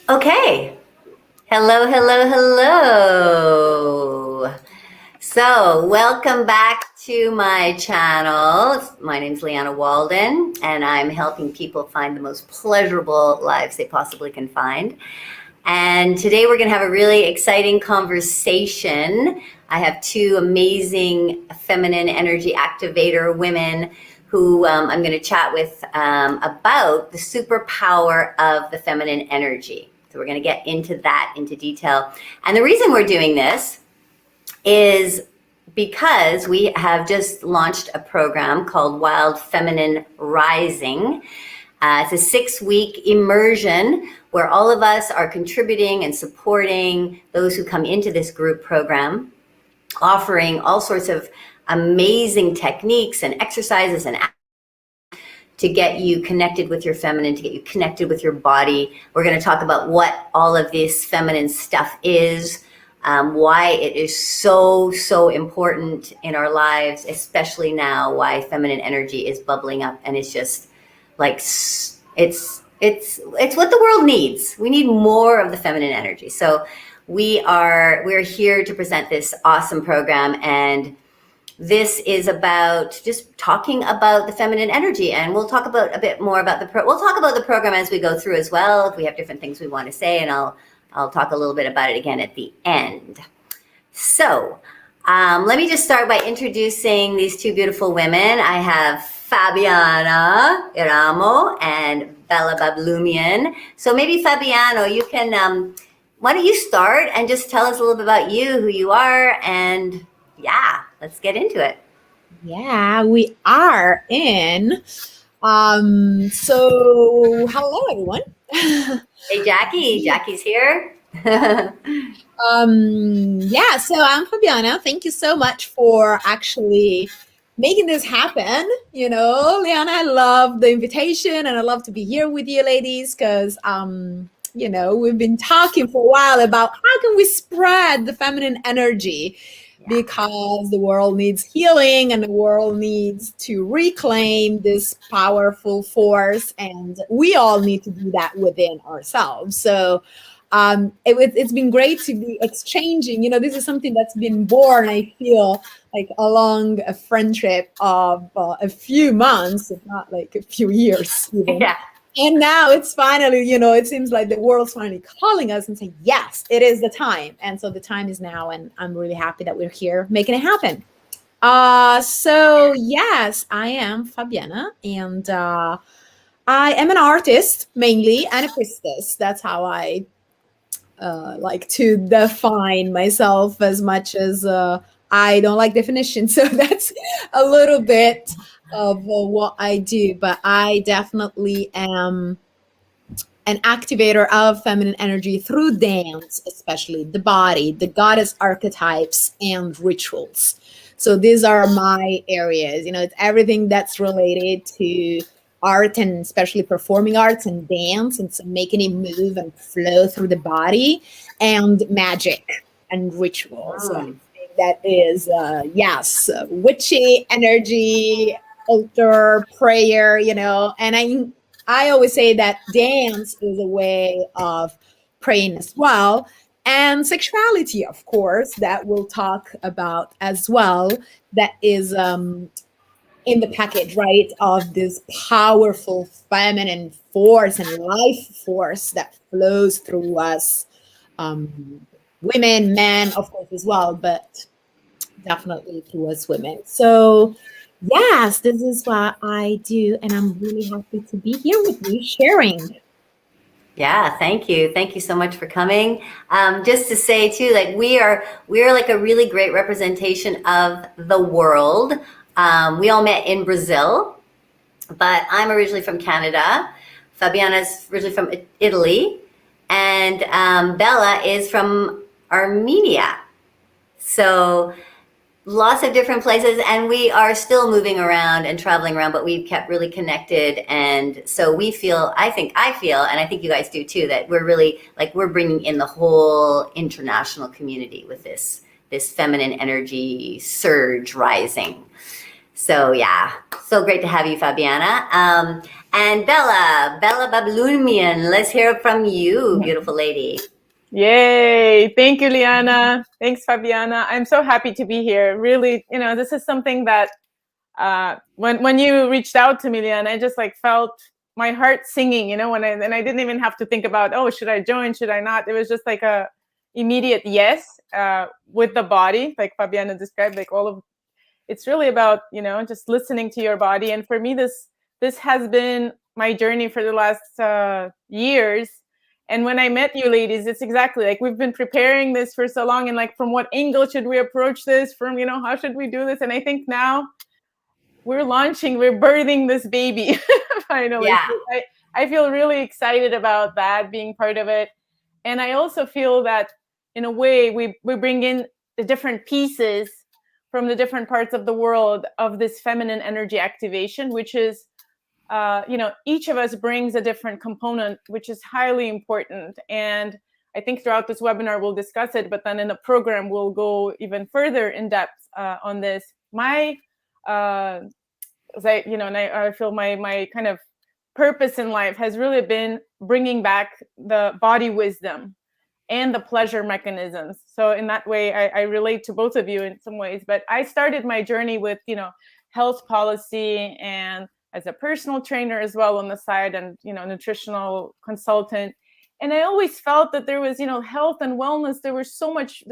Okay. Hello, hello, hello. So, welcome back to my channel. My name's Leanna Walden, and I'm helping people find the most pleasurable lives they possibly can find. And today we're going to have a really exciting conversation. I have two amazing feminine energy activator women who I'm going to chat with about the superpower of the feminine energy. So we're going to get into that into detail. And the reason we're doing this is because we have just launched a program called Wild Feminine Rising. It's a 6-week immersion where all of us are contributing and supporting those who come into this group program, offering all sorts of amazing techniques and exercises and to get you connected with your feminine, to get you connected with your body. We're going to talk about what all of this feminine stuff is, why it is so important in our lives, especially now, why feminine energy is bubbling up, and it's just like it's what the world needs. We need more of the feminine energy. So we're here to present this awesome program, and this is about just talking about the feminine energy, and we'll talk about a bit more about we'll talk about the program as we go through as well, if we have different things we want to say, and I'll talk a little bit about it again at the end. So let me just start by introducing these two beautiful women. I have Fabiana Eramo and Belle Bablumian. So maybe Fabiana, you can, why don't you start and just tell us a little bit about you, who you are, and yeah, let's get into it. Yeah, we are in. So hello everyone. Hey, Jackie. Jackie's here. Yeah, so I'm Fabiana. Thank you so much for actually making this happen. Leanna, I love the invitation and I love to be here with you ladies because we've been talking for a while about how can we spread the feminine energy. Because the world needs healing and the world needs to reclaim this powerful force, and we all need to do that within ourselves. So it's been great to be exchanging. This is something that's been born, I feel, like along a friendship of a few months, if not like a few years. Even. Yeah. And now it's finally, it seems like the world's finally calling us and saying, yes, it is the time. And so the time is now, and I'm really happy that we're here making it happen. So yes, I am Fabiana, and I am an artist mainly, and a priestess. That's how I like to define myself, as much as I don't like definitions. So that's a little bit of what I do, but I definitely am an activator of feminine energy through dance, especially the body, the goddess archetypes, and rituals. So these are my areas. It's everything that's related to art, and especially performing arts and dance, and so making it move and flow through the body, and magic and rituals. So I think that is, yes, witchy energy, altar, prayer, and I always say that dance is a way of praying as well. And sexuality, of course, that we'll talk about as well, that is in the package, right, of this powerful feminine force and life force that flows through us, women, men, of course, as well, but definitely through us women. So yes, this is what I do, and I'm really happy to be here with you sharing. Yeah, thank you. Thank you so much for coming. Just to say too, like we are like a really great representation of the world. We all met in Brazil, but I'm originally from Canada. Fabiana's originally from Italy, and Bella is from Armenia. So lots of different places, and we are still moving around and traveling around, but we've kept really connected. And so we feel, I feel, and I think you guys do too, that we're really like, we're bringing in the whole international community with this feminine energy surge rising. So yeah, so great to have you, Fabiana. And Belle Bablumian, let's hear from you, beautiful lady. Yay. Thank you, Liana. Thanks, Fabiana. I'm so happy to be here. Really, this is something that when you reached out to me, Liana, I just like felt my heart singing, and I didn't even have to think about, oh, should I join? Should I not? It was just like a immediate yes with the body, like Fabiana described, like it's really about, just listening to your body. And for me, this has been my journey for the last years. And when I met you ladies, it's exactly like we've been preparing this for so long, and like from what angle should we approach this from, how should we do this? And I think now we're birthing this baby finally. Yeah. So I feel really excited about that, being part of it. And I also feel that in a way we bring in the different pieces from the different parts of the world of this feminine energy activation, which is, each of us brings a different component, which is highly important. And I think throughout this webinar, we'll discuss it, but then in the program, we'll go even further in depth on this. I feel my kind of purpose in life has really been bringing back the body wisdom and the pleasure mechanisms. So in that way, I relate to both of you in some ways. But I started my journey with, health policy and as a personal trainer as well on the side, and, nutritional consultant. And I always felt that there was, health and wellness, there was so much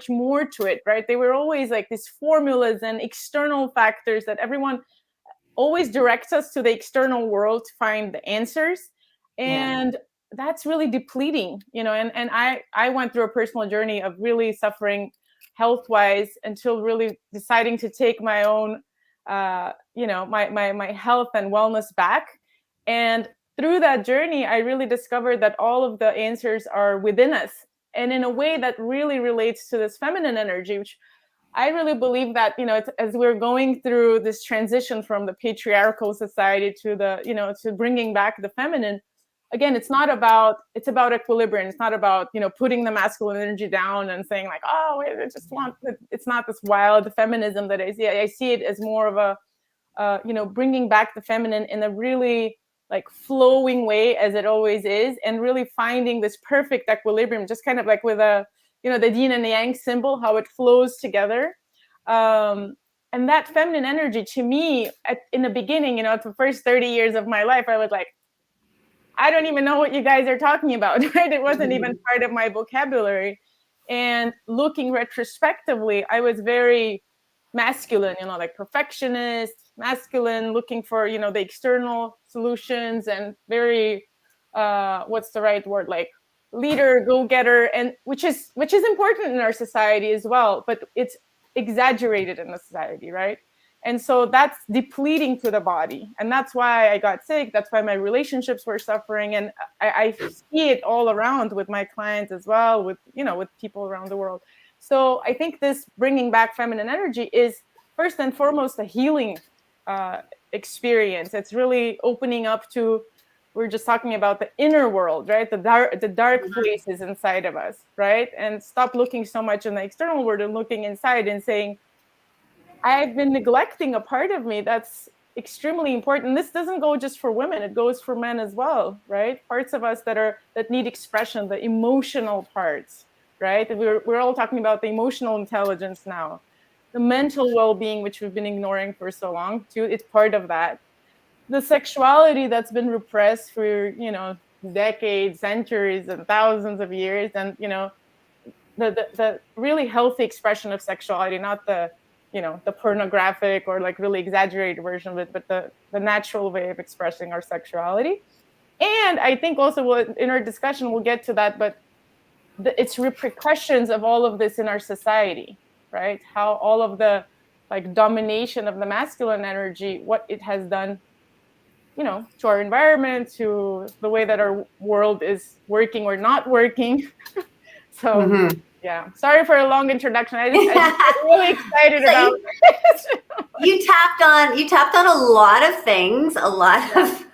more to it, right? They were always like these formulas and external factors that everyone always directs us to the external world to find the answers. And that's really depleting, and I went through a personal journey of really suffering health-wise until really deciding to take my own, my health and wellness back. And through that journey, I really discovered that all of the answers are within us, and in a way that really relates to this feminine energy, which I really believe that, as we're going through this transition from the patriarchal society to to bringing back the feminine. Again, it's about equilibrium. It's not about, putting the masculine energy down and saying like, oh, it's not this wild feminism that I see. I see it as more of a, bringing back the feminine in a really like flowing way, as it always is, and really finding this perfect equilibrium, just kind of like with the yin and the yang symbol, how it flows together. And that feminine energy to me in the beginning, the first 30 years of my life, I was like, I don't even know what you guys are talking about, right? It wasn't even part of my vocabulary. And looking retrospectively, I was very masculine, like perfectionist, masculine, looking for, the external solutions, and very, what's the right word? Like leader, go-getter, and which is important in our society as well, but it's exaggerated in the society, right? And so that's depleting to the body. And that's why I got sick. That's why my relationships were suffering. And I see it all around with my clients as well, with people around the world. So I think this bringing back feminine energy is first and foremost a healing experience. It's really opening up to, we're just talking about the inner world, right? The dark places inside of us, right? And stop looking so much in the external world and looking inside and saying, I've been neglecting a part of me that's extremely important. This doesn't go just for women, it goes for men as well, right? Parts of us that need expression, the emotional parts, right? We're all talking about the emotional intelligence now. The mental well-being, which we've been ignoring for so long, too, it's part of that. The sexuality that's been repressed for, decades, centuries, and thousands of years, and, the really healthy expression of sexuality, not the pornographic or like really exaggerated version of it, but the natural way of expressing our sexuality. And I think also in our discussion, we'll get to that, but it's repercussions of all of this in our society, right? How all of the like domination of the masculine energy, what it has done, to our environment, to the way that our world is working or not working. So yeah, sorry for a long introduction. I'm really excited about it. You tapped on a lot of things, a lot of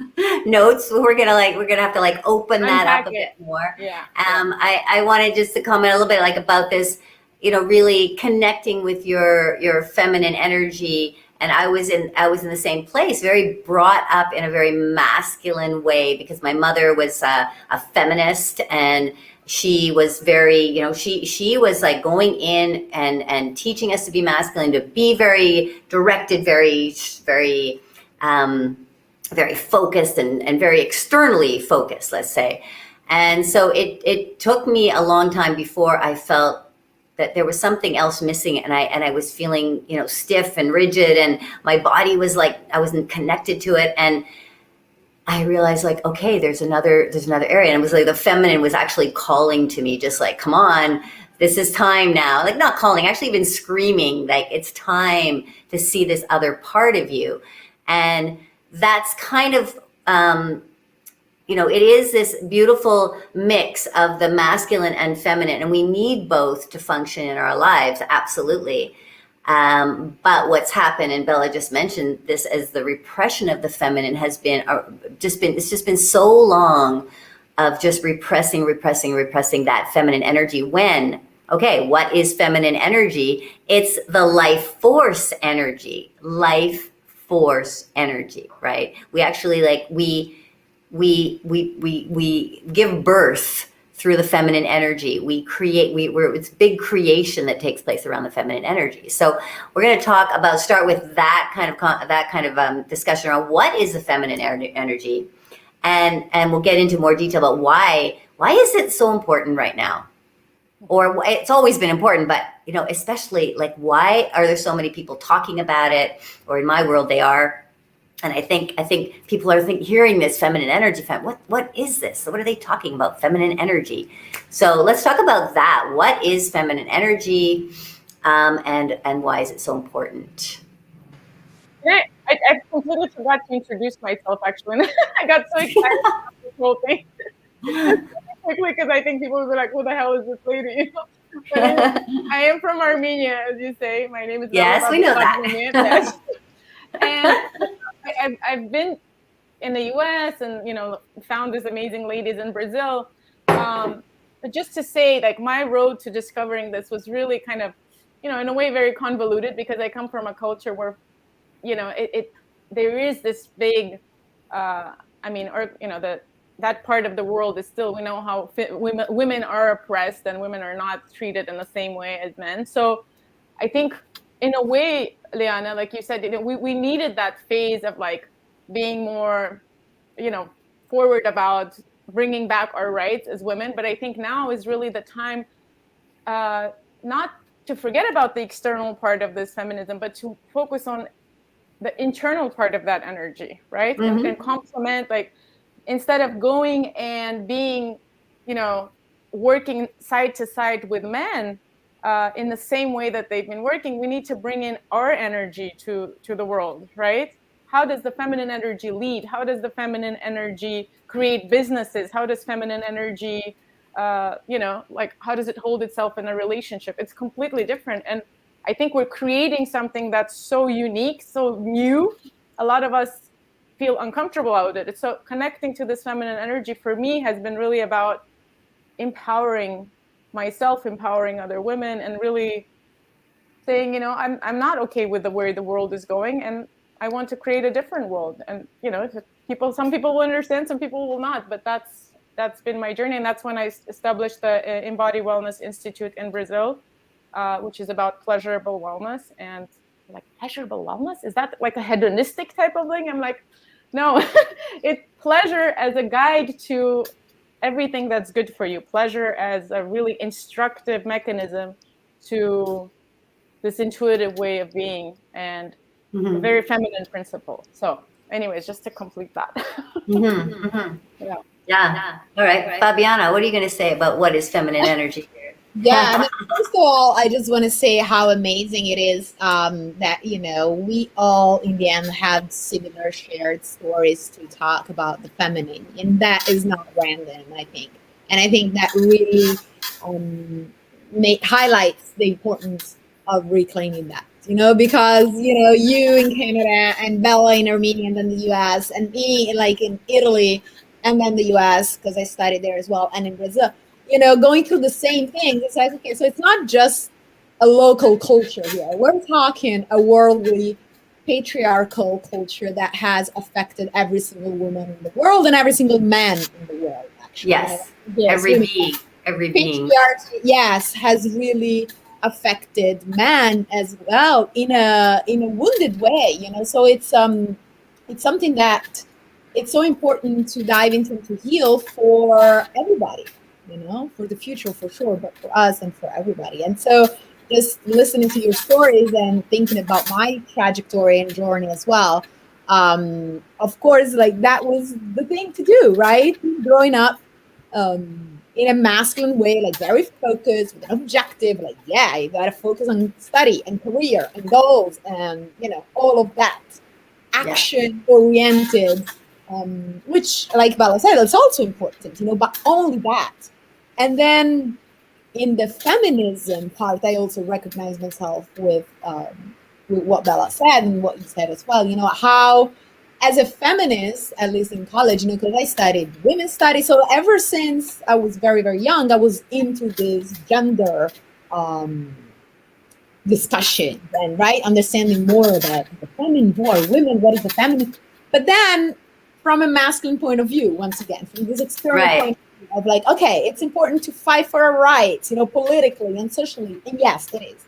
notes. We're gonna have to like open that up a bit more. Yeah. I wanted just to comment a little bit like about this, really connecting with your feminine energy And I was in the same place, very brought up in a very masculine way, because my mother was a feminist, and she was very, you know, she was like going in and teaching us to be masculine, to be very directed, very very focused and very externally focused, let's say. And so it took me a long time before I felt that there was something else missing, and I was feeling, you know, stiff and rigid, and my body was like, I wasn't connected to it. And I realized, like, okay, there's another area. And it was like the feminine was actually calling to me, just like, come on, this is time now. Like, not calling, actually even screaming, like, it's time to see this other part of you. And that's kind of, you know, it is this beautiful mix of the masculine and feminine, and we need both to function in our lives, absolutely. But what's happened, and Bella just mentioned this, as the repression of the feminine has been, it's just been so long of just repressing that feminine energy. When, okay, what is feminine energy? It's the life force energy, right? We actually, like, we give birth through the feminine energy. We create, it's big creation that takes place around the feminine energy. So we're going to start with that kind of discussion around what is the feminine energy, and we'll get into more detail about why is it so important right now, or it's always been important, but, you know, especially, like, why are there so many people talking about it, or in my world they are. And I think people are hearing this feminine energy. What is this? So what are they talking about? Feminine energy. So let's talk about that. What is feminine energy, and why is it so important? Yeah, I completely forgot to introduce myself, actually. I got so excited about this whole thing. Quickly, because I think people will be like, who the hell is this lady? But I am from Armenia, as you say. My name is Belle. Yes, we know that. Yes. And I've been in the US and, you know, found these amazing ladies in Brazil. But just to say, like, my road to discovering this was really kind of, you know, in a way very convoluted, because I come from a culture where, you know, there is this big, that part of the world is still, we know how women are oppressed, and women are not treated in the same way as men. So I think, in a way, Liana, like you said, you know, we needed that phase of, like, being more, you know, forward about bringing back our rights as women. But I think now is really the time, not to forget about the external part of this feminism, but to focus on the internal part of that energy, right? Mm-hmm. And complement, like, instead of going and being, you know, working side to side with men, in the same way that they've been working, we need to bring in our energy to the world, right? How does the feminine energy lead? How does the feminine energy create businesses? How does feminine energy, you know, like, how does it hold itself in a relationship? It's completely different. And I think we're creating something that's so unique, so new. A lot of us feel uncomfortable about it. So connecting to this feminine energy for me has been really about empowering myself, empowering other women, and really saying, you know, I'm not okay with the way the world is going, and I want to create a different world. And, you know, some people will understand, some people will not, but that's been my journey. And that's when I established the Embody Wellness Institute in Brazil, which is about pleasurable wellness. And, like, pleasurable wellness, is that like a hedonistic type of thing? I'm like, no. It's pleasure as a guide to everything that's good for you. Pleasure as a really instructive mechanism to this intuitive way of being, and a very feminine principle. So anyways, just to complete that. Yeah. All right. Fabiana, what are you going to say about what is feminine energy here? Yeah, I mean, first of all, I just want to say how amazing it is that, you know, we all in the end have similar shared stories to talk about the feminine, and that is not random, I think. And I think that really highlights the importance of reclaiming that, you know, because, you know, you in Canada and Bella in Armenia and then the US, and me like in Italy and then the US, because I studied there as well, and in Brazil, you know, going through the same thing. It's like, okay, so it's not just a local culture here. We're talking a worldly patriarchal culture that has affected every single woman in the world and every single man in the world, actually. Yes. Yes, Every really. being. Every being. Patriarchy, yes, has really affected man as well in a wounded way, so it's something that it's so important to dive into, to heal for everybody, for the future for sure, but for us and for everybody. And so just listening to your stories and thinking about my trajectory and journey as well, of course, like that was the thing to do, right? Growing up in a masculine way, like very focused with an objective, like, yeah, you got to focus on study and career and goals and, all of that action oriented, which, like Bella said, it's also important, but only that. And then in the feminism part, I also recognize myself with what Bella said and what you said as well, how as a feminist, at least in college, because I studied women's studies. So ever since I was very, very young, I was into this gender discussion and understanding more about the feminine, who are women, what is the feminine. But then from a masculine point of view, once again, from this external point of view of like, okay, it's important to fight for our rights, politically and socially. And yes, it is.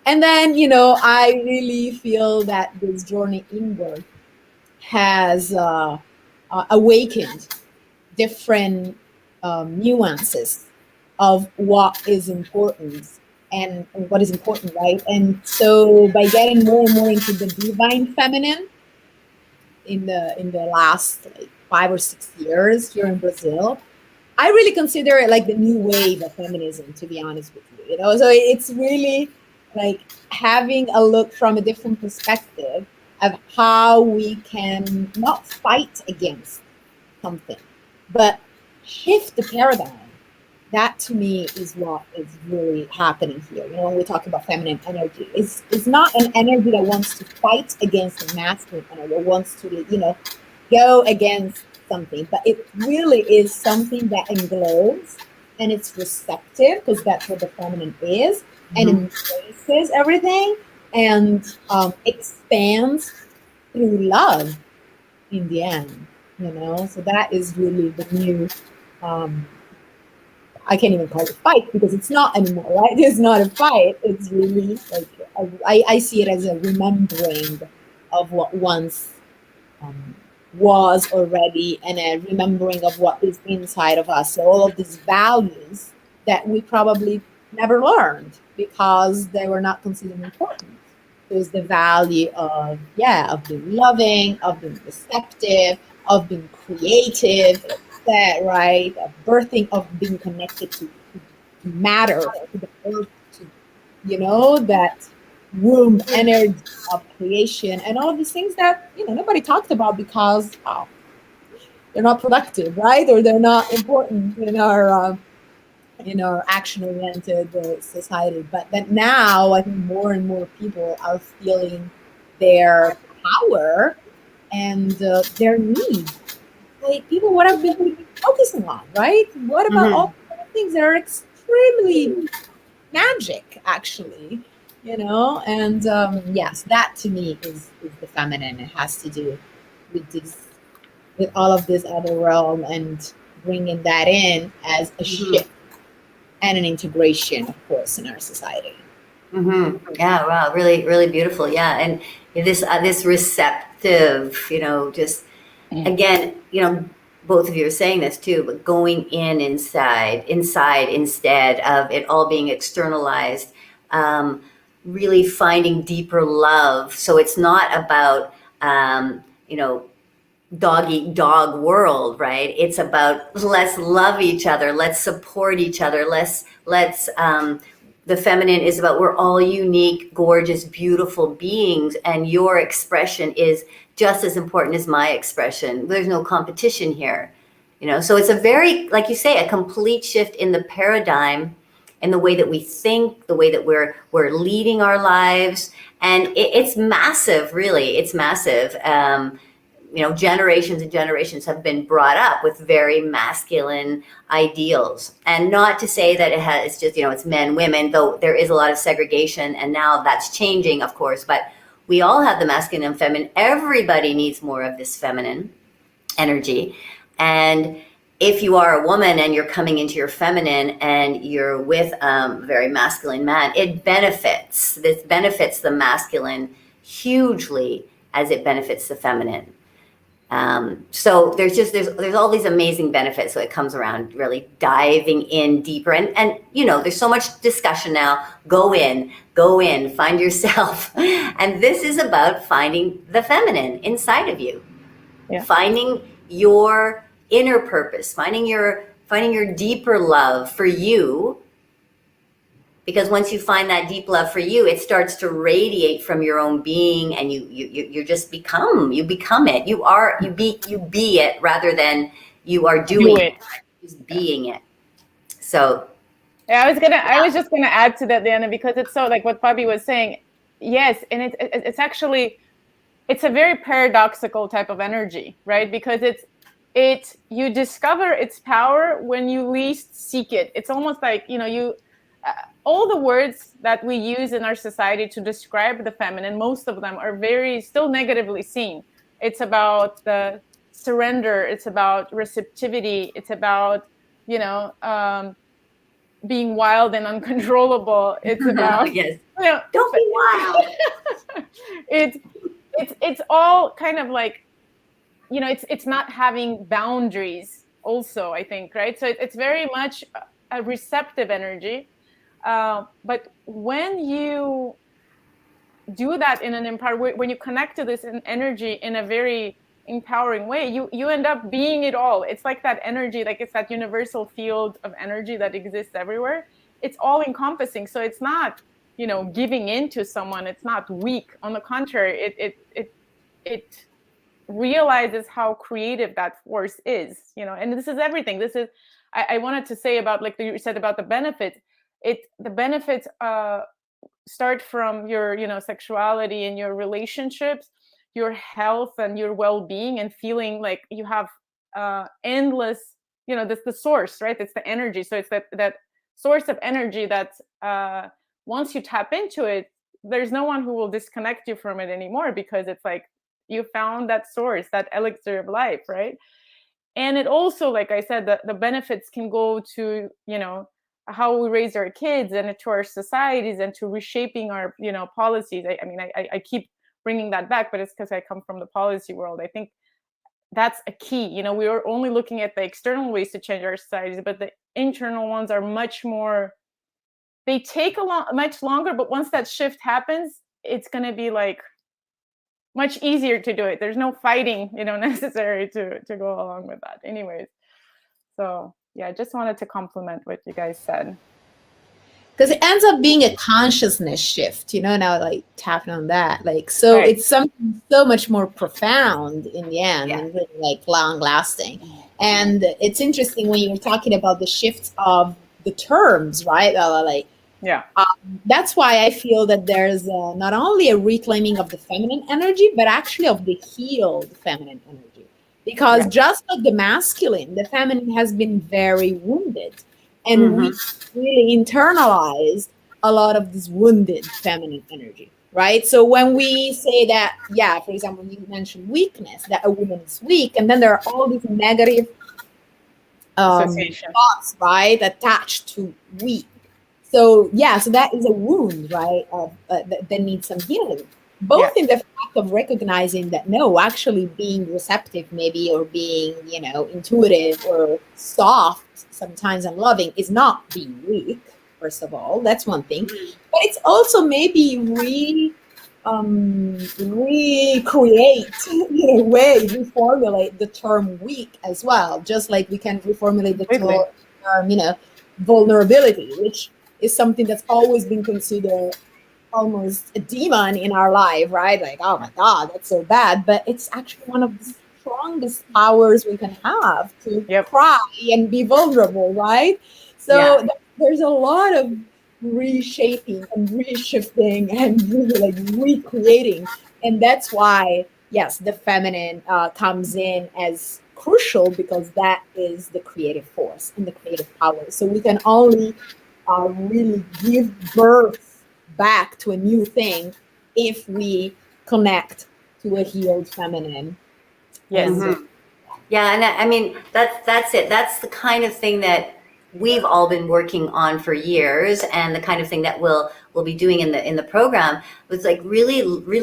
And then, I really feel that this journey inward has awakened different nuances of what is important and what is important, right? And so by getting more and more into the divine feminine in the last 5 or 6 years here in Brazil, I really consider it like the new wave of feminism, to be honest with you. So it's really like having a look from a different perspective of how we can not fight against something, but shift the paradigm. That to me is what is really happening here. When we talk about feminine energy, it's not an energy that wants to fight against the masculine energy, or wants to, go against something, but it really is something that englobes and it's receptive, because that's what the feminine is, and embraces everything and expands through love in the end, so that is really the new I can't even call it fight, because it's not anymore, right? It's not a fight. It's really like I see it as a remembering of what once was already, and a remembering of what is inside of us. So all of these values that we probably never learned because they were not considered important. There's the value of being loving, of being receptive, of being creative, that right, of birthing, of being connected to matter, to the earth, to that womb energy of creation, and all of these things that nobody talked about because they're not productive, right? Or they're not important in our action-oriented society. But that now I think more and more people are feeling their power and their need. Like, people, what have been focusing on, right? What about all the things that are extremely magic, actually, and yes, that to me is the feminine. It has to do with all of this other realm and bringing that in as a shift and an integration, of course, in our society. Yeah, wow, really, really beautiful. Yeah, and this receptive, just again, both of you are saying this too, but going inside instead of it all being externalized, really finding deeper love. So it's not about, dog eat dog world, right? It's about let's love each other, let's support each other, let's the feminine is about we're all unique, gorgeous, beautiful beings, and your expression is just as important as my expression. There's no competition here, so it's a very, like you say, a complete shift in the paradigm and the way that we think, the way that we're leading our lives, and it's massive, really. It's massive. Generations and generations have been brought up with very masculine ideals, and not to say that it's just, it's men, women, though there is a lot of segregation, and now that's changing, of course, but we all have the masculine and feminine. Everybody needs more of this feminine energy. And if you are a woman and you're coming into your feminine and you're with a very masculine man, it benefits. This benefits the masculine hugely as it benefits the feminine. So there's all these amazing benefits. So it comes around really diving in deeper, and there's so much discussion now. Go in, find yourself, and this is about finding the feminine inside of you, finding your inner purpose, finding your deeper love for you. Because once you find that deep love for you, it starts to radiate from your own being, and you just become it. You be it rather than you are doing it. Just being it. So yeah, I was just gonna add to that, Diana, because it's so like what Fabi was saying. Yes, and it's actually a very paradoxical type of energy, right? Because you discover its power when you least seek it. It's almost like all the words that we use in our society to describe the feminine, most of them are very still negatively seen. It's about the surrender. It's about receptivity. It's about, being wild and uncontrollable. It's about, yes. Don't be wild. It's all kind of like, it's not having boundaries also, I think, right? So it's very much a receptive energy. But when you do that in an empowered, when you connect to this energy in a very empowering way, you end up being it all. It's like that energy, like it's that universal field of energy that exists everywhere. It's all encompassing. So it's not, giving in to someone. It's not weak. On the contrary, it realizes how creative that force is, and this is everything. This is, I wanted to say about, like you said about the benefits. The benefits start from your, sexuality and your relationships, your health and your well-being, and feeling like you have endless, that's the source, right? It's the energy. So it's that source of energy that once you tap into it, there's no one who will disconnect you from it anymore, because it's like you found that source, that elixir of life, right? And it also, like I said, the benefits can go to, how we raise our kids and to our societies and to reshaping our, policies. I keep bringing that back, but it's because I come from the policy world. I think that's a key. We are only looking at the external ways to change our societies, but the internal ones are much more, they take much longer, but once that shift happens, it's going to be like much easier to do it. There's no fighting, necessary to go along with that. Anyways, so yeah, I just wanted to compliment what you guys said. Because it ends up being a consciousness shift, now like tapping on that. Like, so right. It's something so much more profound in the end and really like long lasting. And it's interesting when you were talking about the shift of the terms, right? Like, that's why I feel that there's not only a reclaiming of the feminine energy, but actually of the healed feminine energy. Because just like the masculine, the feminine has been very wounded. And we really internalized a lot of this wounded feminine energy, right? So when we say that, for example, you mentioned weakness, that a woman is weak, and then there are all these negative thoughts, right, attached to weak. So, so that is a wound, right, that needs some healing. Both in the fact of recognizing that, no, actually being receptive maybe, or being, intuitive or soft sometimes and loving is not being weak, first of all. That's one thing. But it's also maybe recreate, in a way, reformulate the term weak as well. Just like we can reformulate the term, vulnerability, which is something that's always been considered almost a demon in our life, right? Like, oh my God, that's so bad. But it's actually one of the strongest powers we can have to cry and be vulnerable, right? So there's a lot of reshaping and reshifting and really like recreating. And that's why, the feminine comes in as crucial, because that is the creative force and the creative power. So we can only really give birth back to a new thing if we connect to a healed feminine. Yes. Mhm. Yeah, and I mean that's it. That's the kind of thing that we've all been working on for years, and the kind of thing that we'll be doing in the program was like really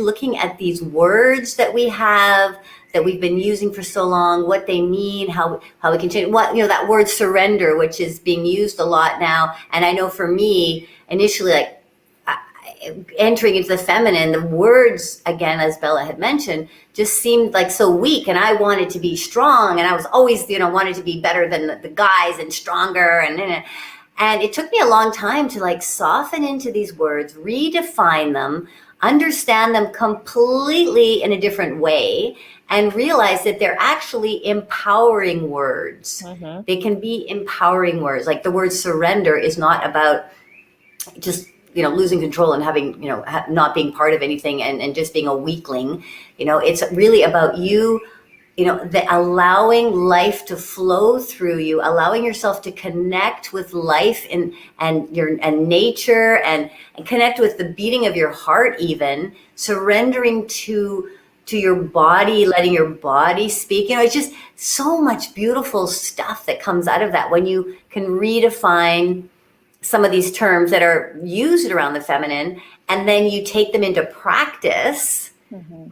looking at these words that we have, that we've been using for so long, what they mean, how we can change. What, you know, that word surrender, which is being used a lot now, and I know for me initially, like entering into the feminine, the words, again, as Bella had mentioned, just seemed like so weak, and I wanted to be strong, and I was always, you know, wanted to be better than the guys and stronger, and it took me a long time to like soften into these words, redefine them, understand them completely in a different way, and realize that they're actually empowering words. They can be empowering words. Like the word surrender is not about just, you know, losing control and having, you know, not being part of anything and just being a weakling. You know, it's really about you, you know, allowing life to flow through you, allowing yourself to connect with life and nature and connect with the beating of your heart, even surrendering to your body, letting your body speak. You know, it's just so much beautiful stuff that comes out of that when you can redefine some of these terms that are used around the feminine, and then you take them into practice,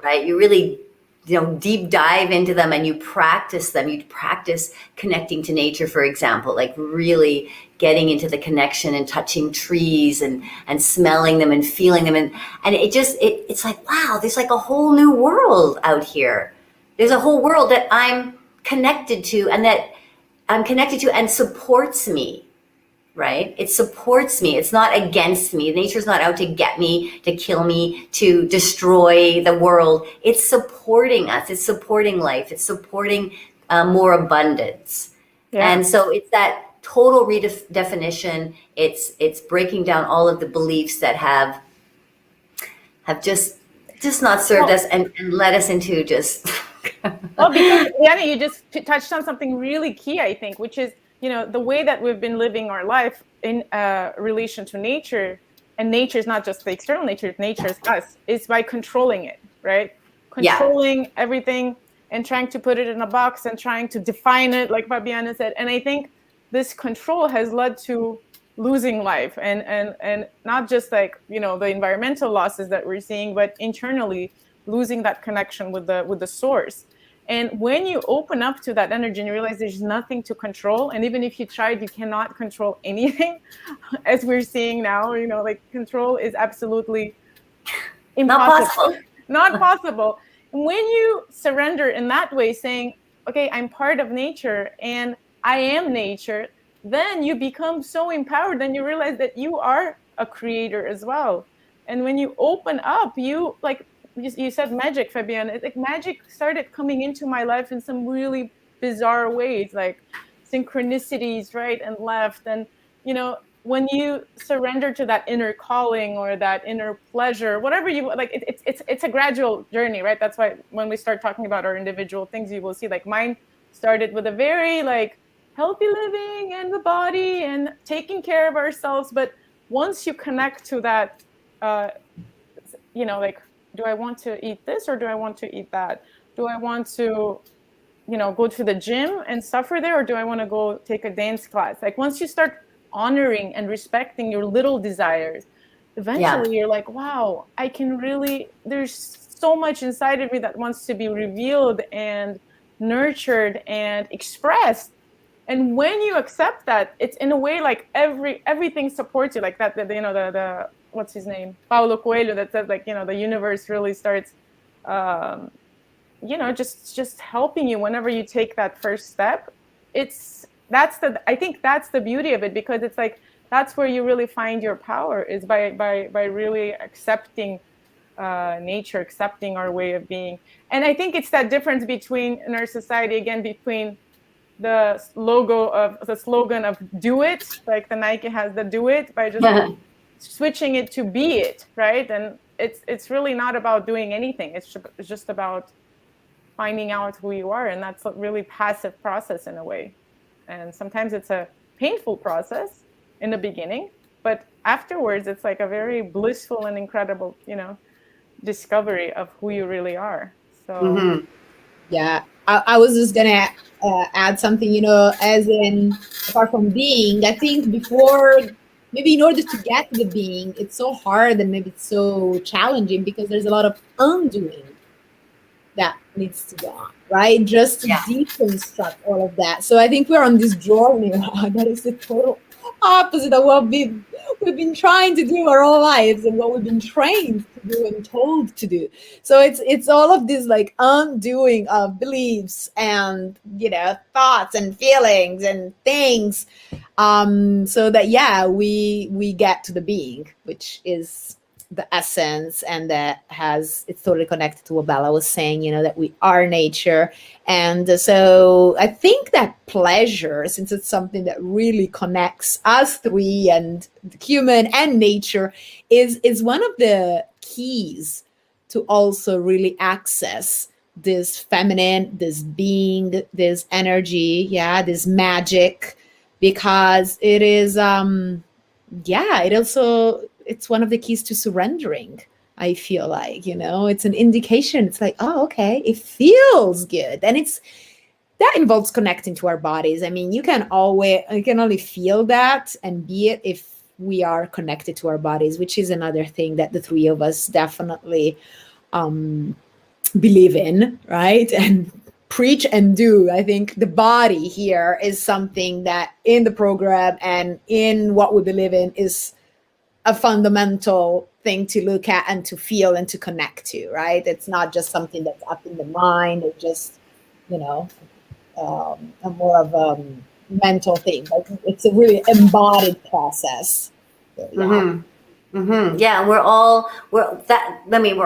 right? You really, you know, deep dive into them and you practice them. You practice connecting to nature, for example, like really getting into the connection and touching trees and smelling them and feeling them. And it just, it's like, wow, there's like a whole new world out here. There's a whole world that I'm connected to and supports me. Right? It supports me. It's not against me. Nature's not out to get me, to kill me, to destroy the world. It's supporting us. It's supporting life. It's supporting more abundance. Yeah. And so it's that total redefinition. It's breaking down all of the beliefs that have just not served us and led us into just. Well, because Fabiana, you just touched on something really key, I think, which is, you know, the way that we've been living our life in relation to nature, and nature is not just the external nature, nature is us, is by controlling it, right? Controlling everything and trying to put it in a box and trying to define it, like Fabiana said. And I think this control has led to losing life and not just like, you know, the environmental losses that we're seeing, but internally losing that connection with the source. And when you open up to that energy and you realize there's nothing to control, and even if you tried, you cannot control anything, as we're seeing now, you know, like control is absolutely impossible. Not possible. And when you surrender in that way, saying, okay, I'm part of nature and I am nature, then you become so empowered and you realize that you are a creator as well. And when you open up, you like, you said magic, Fabiana. It's like magic started coming into my life in some really bizarre ways, like synchronicities, right and left. And, you know, when you surrender to that inner calling or that inner pleasure, whatever you like, it's a gradual journey, right? That's why when we start talking about our individual things, you will see like mine started with a very like healthy living and the body and taking care of ourselves. But once you connect to that, you know, like, do I want to eat this or do I want to eat that? Do I want to, you know, go to the gym and suffer there, or do I want to go take a dance class? Like once you start honoring and respecting your little desires, eventually you're like, wow, I can really, there's so much inside of me that wants to be revealed and nurtured and expressed. And when you accept that, it's in a way like everything supports you, like that, you know, the what's his name? Paulo Coelho, that says like, you know, the universe really starts, you know, just helping you whenever you take that first step. I think that's the beauty of it, because it's like, that's where you really find your power, is by really accepting nature, accepting our way of being. And I think it's that difference between, in our society, again, between the slogan of do it, like the Nike has the do it, by just switching it to be it, right? And it's really not about doing anything. It's just about finding out who you are, and that's a really passive process in a way. And sometimes it's a painful process in the beginning, but afterwards it's like a very blissful and incredible, you know, discovery of who you really are. So Mm-hmm. Yeah, I was just gonna add something, as in, apart from being, I think before, maybe in order to get to the being, it's so hard and maybe it's so challenging because there's a lot of undoing that needs to go on, right? Just to Yeah. deconstruct all of that. So I think we're on this journey that is the total opposite of what we've been trying to do our whole lives and what we've been trained to do and told to do. So it's all of this like undoing of beliefs and thoughts and feelings and things, so that we get to the being, which is the essence, and it's totally connected to what Bella was saying, that we are nature. And so I think that pleasure, since it's something that really connects us three and human and nature, is one of the keys to also really access this feminine, this being, this energy, this magic, because it is it's one of the keys to surrendering. I feel like, it's an indication. It's like, oh, okay, it feels good. And that involves connecting to our bodies. I mean, you can only feel that and be it if we are connected to our bodies, which is another thing that the three of us definitely believe in, right? And preach and do. I think the body here is something that in the program and in what we believe in is a fundamental thing to look at and to feel and to connect to, right? It's not just something that's up in the mind or just, a more of a mental thing. Like, it's a really embodied process. So, yeah. Mm-hmm. Mm-hmm. Yeah, and we're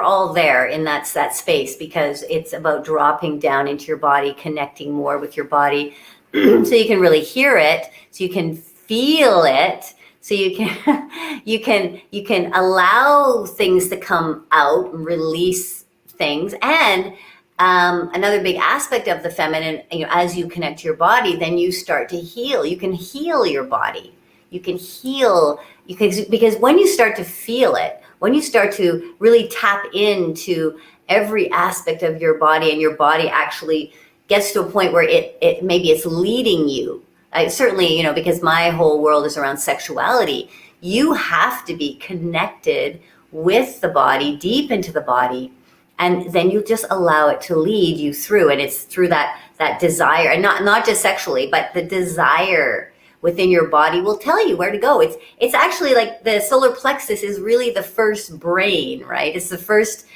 all there in that space, because it's about dropping down into your body, connecting more with your body, so you can really hear it, so you can feel it, so you can you can allow things to come out and release things. And another big aspect of the feminine, as you connect to your body, then you start to heal. You can heal your body. You can heal, because when you start to feel it, when you start to really tap into every aspect of your body, and your body actually gets to a point where it maybe it's leading you. Certainly, because my whole world is around sexuality, you have to be connected with the body, deep into the body, and then you just allow it to lead you through. And it's through that desire, and not just sexually, but the desire within your body will tell you where to go. It's actually like the solar plexus is really the first brain, right? It's the first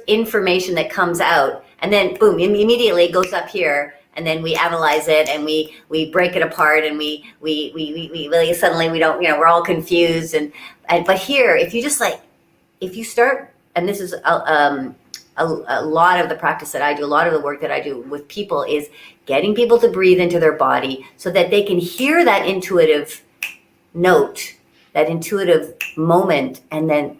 information that comes out, and then boom, immediately it goes up here, and then we analyze it, and we break it apart, and we really suddenly we don't, we're all confused, and but here, if you start, and this is a lot of the practice that I do, a lot of the work that I do with people, is getting people to breathe into their body so that they can hear that intuitive note, that intuitive moment, and then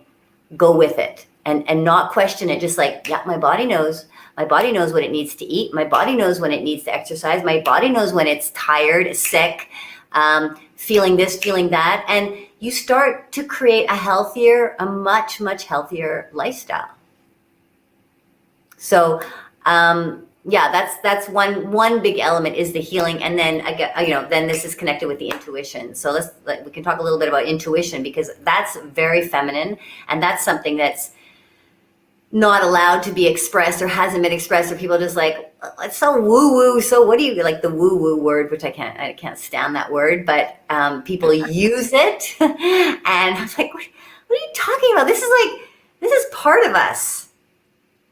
go with it, and not question it. Just like, yeah, my body knows. My body knows what it needs to eat. My body knows when it needs to exercise. My body knows when it's tired, sick, feeling this, feeling that. And you start to create a much, much healthier lifestyle. So, that's one big element, is the healing. And then then this is connected with the intuition. So we can talk a little bit about intuition, because that's very feminine, and that's something that's not allowed to be expressed, or hasn't been expressed, or people are just like, it's so woo woo. So what do you like, the woo woo word, which I can't stand that word, but people use it, and I was like, what are you talking about? This is part of us.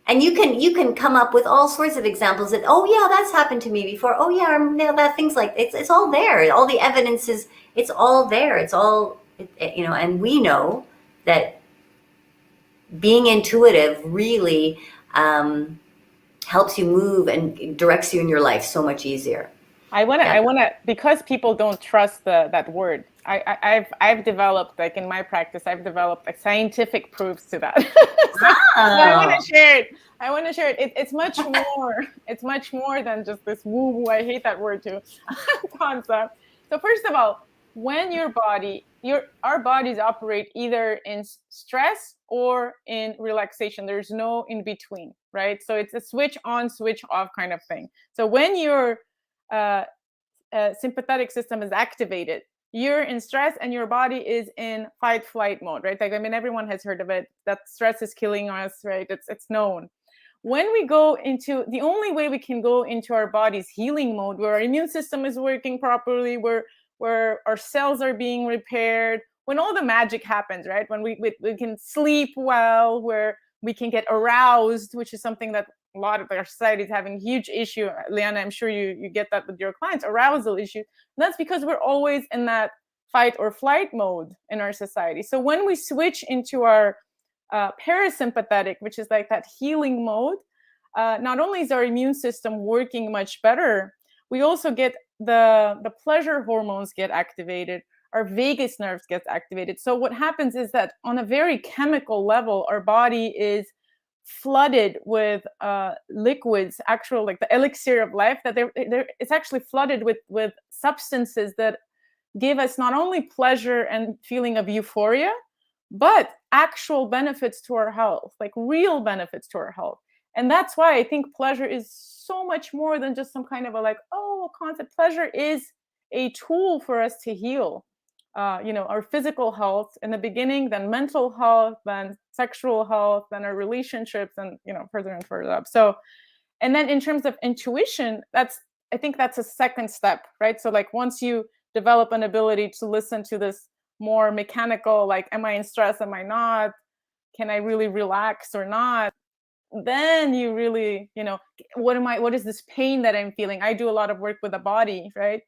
And you can come up with all sorts of examples that, oh yeah, that's happened to me before. Oh yeah, that things like it's all there. All the evidence it's all there. It's all and we know that being intuitive really helps you move and directs you in your life so much easier. I wanna, because people don't trust that word. I've developed, like in my practice, I've developed like scientific proofs to that. So I want to share it. It's much more. It's much more than just this woo woo. I hate that word too. Concept. So first of all, when our bodies operate either in stress or in relaxation. There's no in between, right? So it's a switch on, switch off kind of thing. So when your sympathetic system is activated, you're in stress and your body is in fight flight mode, right? Like, I mean, everyone has heard of it, that stress is killing us, right? It's known. When we go into, the only way we can go into our body's healing mode, where our immune system is working properly, where our cells are being repaired, when all the magic happens, right? When we can sleep well, where we can get aroused, which is something that a lot of our society is having a huge issue. Liana, I'm sure you get that with your clients, arousal issue. And that's because we're always in that fight or flight mode in our society. So when we switch into our parasympathetic, which is like that healing mode, not only is our immune system working much better, we also get the pleasure hormones get activated, our vagus nerves gets activated. So what happens is that on a very chemical level, our body is flooded with liquids, actual, like the elixir of life, that it's actually flooded with substances that give us not only pleasure and feeling of euphoria, but actual benefits to our health, like real benefits to our health. And that's why I think pleasure is so much more than just some kind of a like, oh, concept. Pleasure is a tool for us to heal, our physical health in the beginning, then mental health, then sexual health, then our relationships, and, further and further up. So, and then in terms of intuition, I think that's a second step, right? So like once you develop an ability to listen to this more mechanical, like, am I in stress? Am I not? Can I really relax or not? Then you really, what is this pain that I'm feeling? I do a lot of work with the body, right?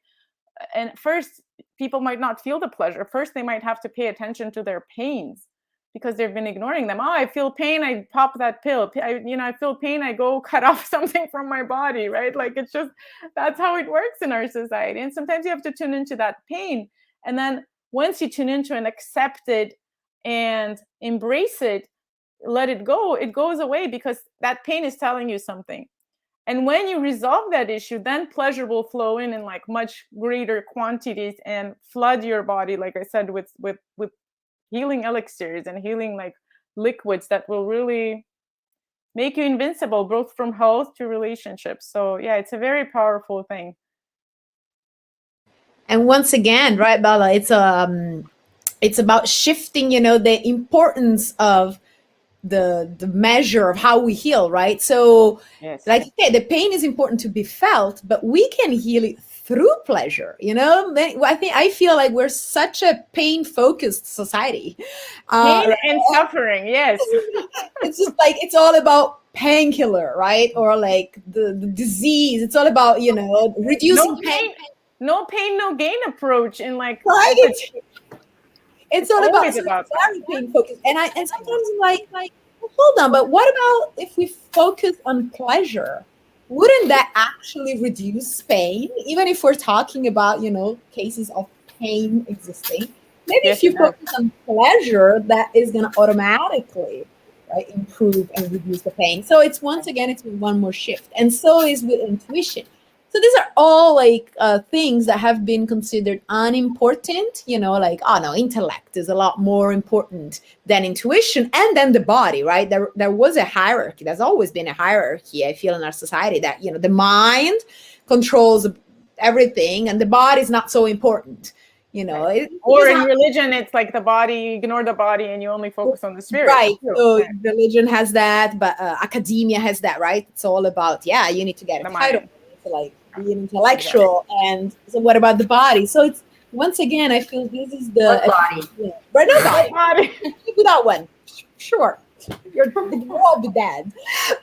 And first, people might not feel the pleasure. First, they might have to pay attention to their pains because they've been ignoring them. Oh, I feel pain, I pop that pill. I feel pain, I go cut off something from my body, right? Like, it's just, that's how it works in our society. And sometimes you have to tune into that pain. And then once you tune into and accept it and embrace it, let it go, it goes away because that pain is telling you something. And when you resolve that issue, then pleasure will flow in like much greater quantities and flood your body, like I said, with healing elixirs and healing like liquids that will really make you invincible, both from health to relationships. So yeah, it's a very powerful thing. And once again, right, Bella, it's about shifting, the importance of the measure of how we heal, right? So yes, like you said, the pain is important to be felt, but we can heal it through pleasure. I feel like we're such a pain focused society, pain and suffering. Yes. It's just like it's all about painkiller, right? Or like the disease. It's all about reducing pain. No pain, no gain approach in like right. It's all about very pain focused. And sometimes I'm like, hold on, but what about if we focus on pleasure? Wouldn't that actually reduce pain? Even if we're talking about, cases of pain existing. Maybe if you focus on pleasure, that is going to automatically, right, improve and reduce the pain. So it's one more shift. And so is with intuition. So these are all like things that have been considered unimportant, like, oh no, intellect is a lot more important than intuition and then the body, right? There was a hierarchy. There's always been a hierarchy, I feel, in our society that, the mind controls everything and the body is not so important. Or in religion, it's like the body, you ignore the body and you only focus on the spirit. Right. So religion has that, but academia has that, right? It's all about, you need to get a title. Like be an intellectual, and so what about the body? So it's once again, I feel this is the body, right? No body. Without one, sure, you'll all be dead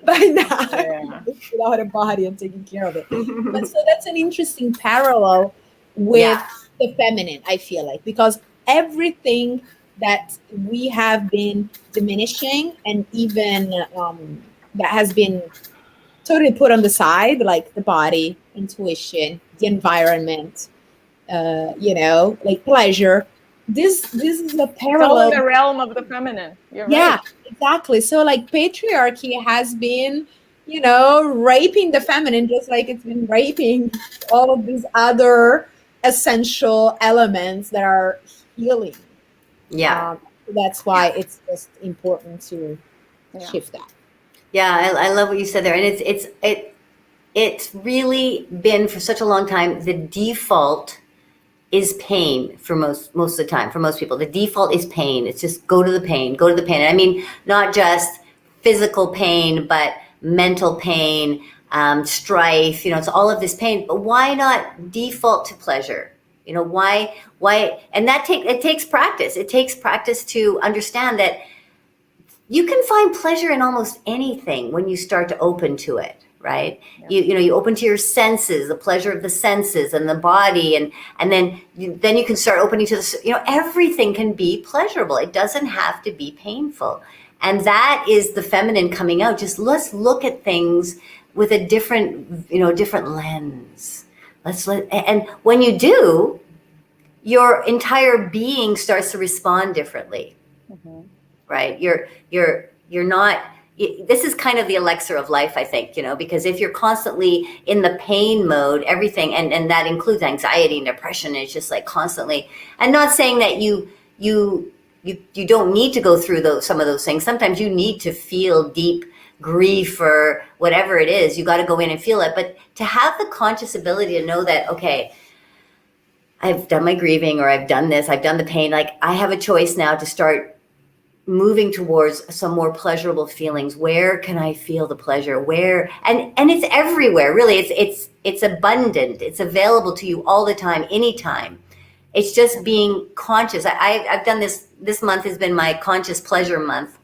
by now without a body and taking care of it. But so that's an interesting parallel with the feminine. I feel like because everything that we have been diminishing and even that has been totally put on the side, like the body, intuition, the environment, like pleasure. This is a parallel. It's all in the realm of the feminine. You're right. Exactly. So like patriarchy has been, raping the feminine, just like it's been raping all of these other essential elements that are healing. Yeah. That's why it's just important to shift that. Yeah, I love what you said there, and it's really been for such a long time. The default is pain for most of the time. For most people, the default is pain. It's just go to the pain, go to the pain. And I mean, not just physical pain, but mental pain, strife. It's all of this pain. But why not default to pleasure? Why? And it takes practice. It takes practice to understand that you can find pleasure in almost anything when you start to open to it, right? Yeah. You open to your senses, the pleasure of the senses and the body, and then you can start opening to the, everything can be pleasurable. It doesn't have to be painful. And that is the feminine coming out. Just let's look at things with a different lens. And when you do, your entire being starts to respond differently. Mm-hmm. Right? You're not, this is kind of the elixir of life, I think, because if you're constantly in the pain mode, everything, and that includes anxiety and depression, it's just like constantly, and not saying that you don't need to go through some of those things. Sometimes you need to feel deep grief or whatever it is. You got to go in and feel it. But to have the conscious ability to know that, okay, I've done my grieving, or I've done this, I've done the pain. Like, I have a choice now to start moving towards some more pleasurable feelings. Where can I feel the pleasure? Where? And it's everywhere, really. It's abundant. It's available to you all the time, anytime. It's just being conscious. I've done this month has been my conscious pleasure month.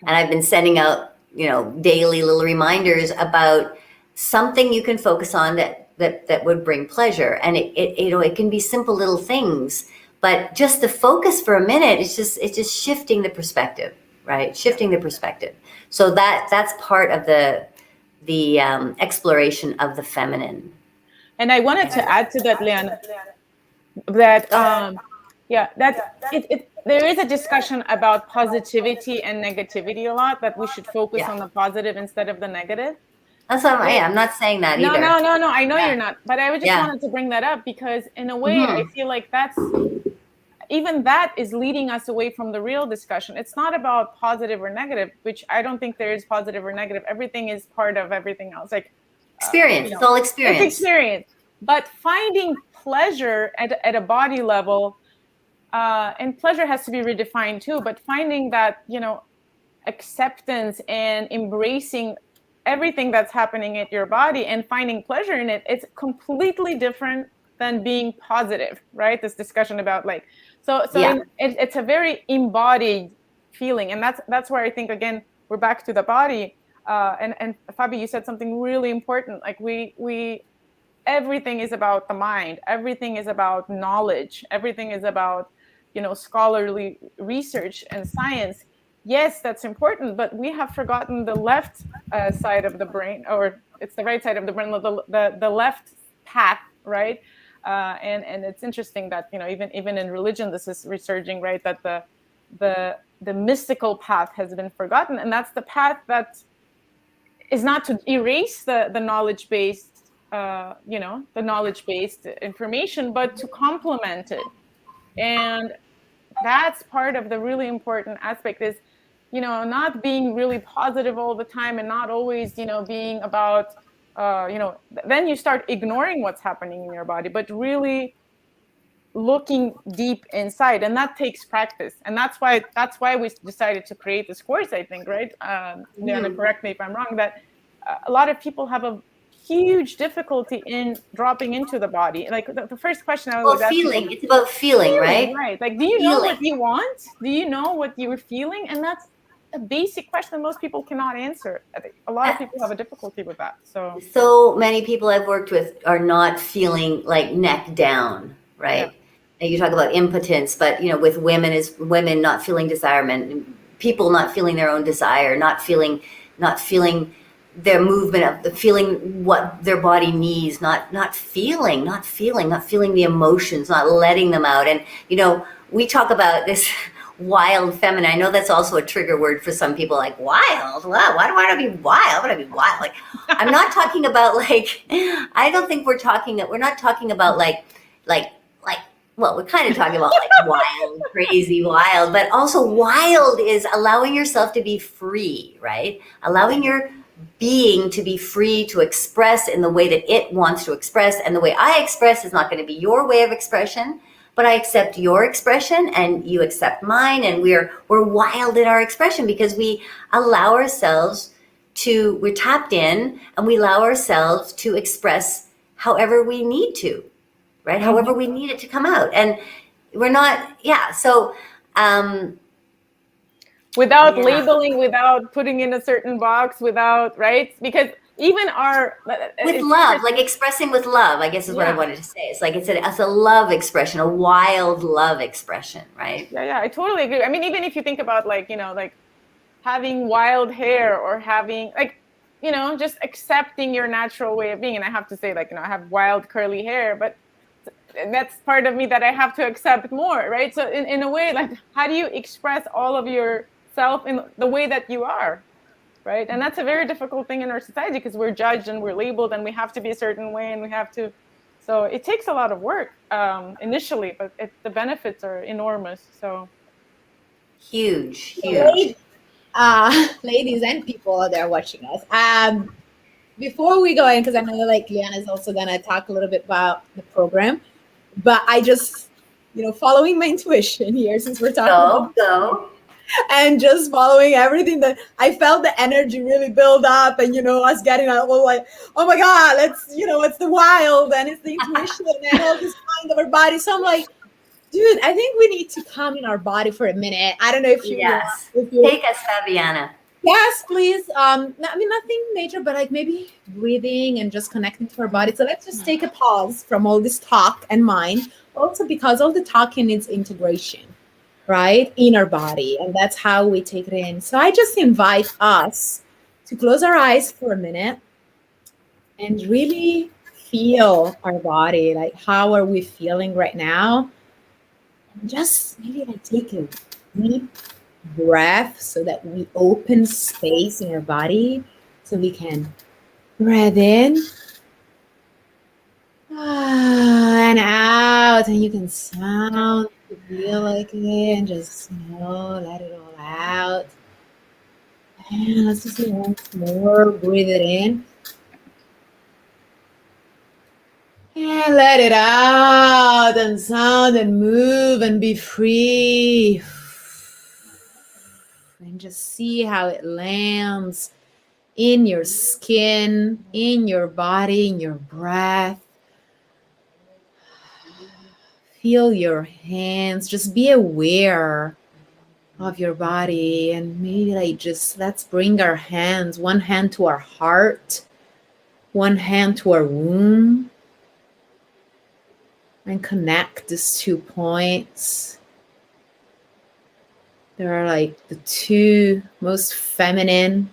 And I've been sending out, daily little reminders about something you can focus on that would bring pleasure. And it can be simple little things. But just the focus for a minute, it's just shifting the perspective, right? Shifting the perspective. So that's part of the exploration of the feminine. And I wanted to add to that, Liana, that there is a discussion about positivity and negativity a lot, that we should focus on the positive instead of the negative. That's what I'm not saying that either. No. I know you're not. But I just wanted to bring that up because in a way, I feel like even that is leading us away from the real discussion. It's not about positive or negative, which I don't think there is positive or negative. Everything is part of everything else. Like experience. It's all experience. It's experience. But finding pleasure at a body level, and pleasure has to be redefined too, but finding that, acceptance and embracing everything that's happening at your body and finding pleasure in it, it's completely different than being positive, right? This discussion about it's a very embodied feeling. And that's where I think, again, we're back to the body. And Fabi, you said something really important. Like we everything is about the mind. Everything is about knowledge. Everything is about, scholarly research and science. Yes, that's important, but we have forgotten the left side of the brain, or it's the right side of the brain, the left path, right? And it's interesting that even in religion this is resurging, right? That the mystical path has been forgotten, and that's the path that is not to erase the knowledge based information, but to complement it. And that's part of the really important aspect is not being really positive all the time and not always being about then you start ignoring what's happening in your body, but really looking deep inside. And that takes practice. And that's why we decided to create this course, I think, right? Liana, correct me if I'm wrong, that a lot of people have a huge difficulty in dropping into the body. Like the first question I was asking, it's about feeling, right? Right. Like, do you know what you want? Do you know what you're feeling? And that's a basic question most people cannot answer. A lot of people have a diffidifficulty with that. So many people I've worked with are not feeling like neck down, right? Yeah. And you talk about impotence, but with women is women not feeling desirement, people not feeling their own desire, not feeling their movement of the feeling what their body needs, not feeling the emotions, not letting them out. And we talk about this. wild feminine. I know that's also a trigger word for some people, like wild. Wow, why do I want to be wild? I want to be wild. Like, I'm not talking about like, I don't think we're not talking about like, well, we're kind of talking about like wild, crazy, wild, but also wild is allowing yourself to be free, right? Allowing your being to be free to express in the way that it wants to express. And the way I express is not going to be your way of expression, but I accept your expression and you accept mine. And we're wild in our expression because we allow ourselves we're tapped in and we allow ourselves to express however we need to, right? However we need it to come out. And we're not, so, without labeling, without putting in a certain box, without, right? Because even with love, like expressing with love, I guess is what I wanted to say. It's like it's a love expression, a wild love expression, right? Yeah, I totally agree. I mean, even if you think about like, like having wild hair or having like, just accepting your natural way of being. And I have to say, like, I have wild curly hair, but that's part of me that I have to accept more, right? So in a way, like, how do you express all of yourself in the way that you are, right? And that's a very difficult thing in our society because we're judged and we're labeled and we have to be a certain way and we have to. So it takes a lot of work initially, but the benefits are enormous. So huge. Ladies and people out there watching us. Before we go in, because I know like Liana is also gonna talk a little bit about the program, but I just, following my intuition here, since we're talking go. And just following everything that I felt the energy really build up and, us getting all like, oh my God, it's the wild and it's the intuition and all this mind of our body. So I'm like, dude, I think we need to come in our body for a minute. I don't know if you take us, Fabiana. Yes, please. I mean, nothing major, but like maybe breathing and just connecting to our body. So let's just take a pause from all this talk and mind. Also, because all the talking needs integration, right, in our body, and that's how we take it in. So I just invite us to close our eyes for a minute and really feel our body. Like, how are we feeling right now? And just maybe like take a deep breath so that we open space in our body so we can breathe in and out, and you can sound feel like it and just let it all out. And let's just do once more. Breathe it in and let it out and sound and move and be free. And just see how it lands in your skin, in your body, in your breath. Feel your hands. Just be aware of your body. And maybe like just let's bring our hands, one hand to our heart, one hand to our womb, and connect these 2 points. There are like the 2 most feminine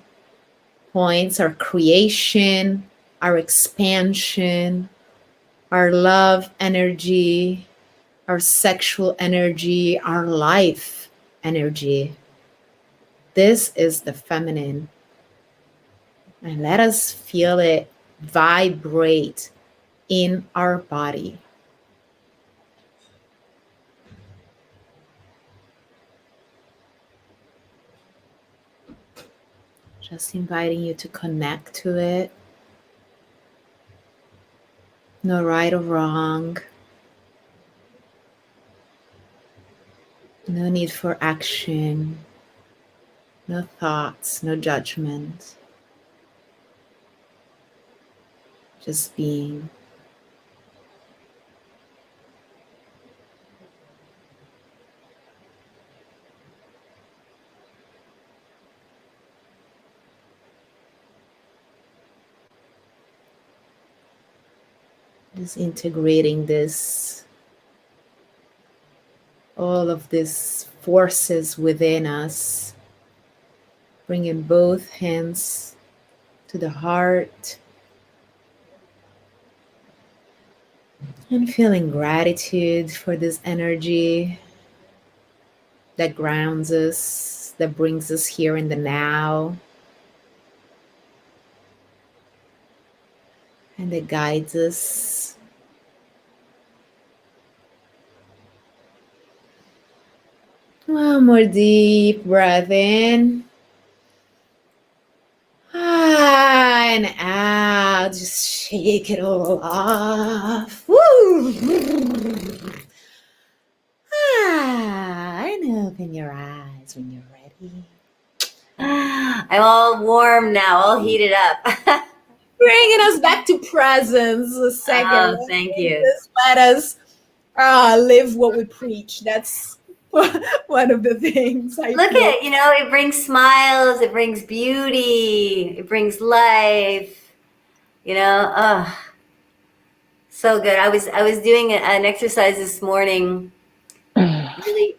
points: our creation, our expansion, our love energy, our sexual energy, our life energy. This is the feminine. And let us feel it vibrate in our body. Just inviting you to connect to it. No right or wrong. No need for action. No thoughts, no judgment. Just being. Just integrating this, all of these forces within us, bringing both hands to the heart and feeling gratitude for this energy. that grounds us, that brings us here in the now, and that guides us. One more deep breath in. And out. Just shake it all off. Woo! And open your eyes when you're ready. I'm all warm now, all heated up. Bringing us back to presence a second. Oh, thank you. Just let us live what we preach. That's one of the things I Look feel. at, it brings smiles, it brings beauty, it brings life, oh, so good. I was doing an exercise this morning, really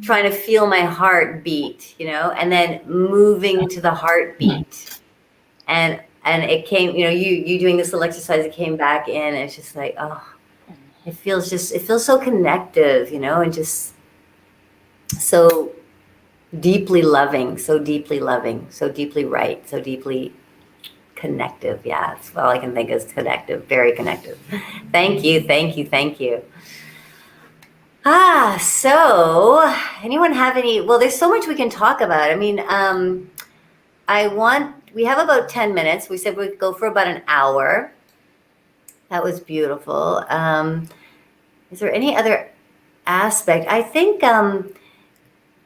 trying to feel my heart beat, and then moving to the heartbeat. And it came, you doing this little exercise, it came back in, and it's just like, oh, it feels so connective, and just so deeply loving, so deeply right, so deeply connective. Yeah, that's all I can think is connective, very connective. Thank you. So anyone have any, well, there's so much we can talk about. I mean, we have about 10 minutes. We said we'd go for about an hour. That was beautiful. Is there any other aspect? I think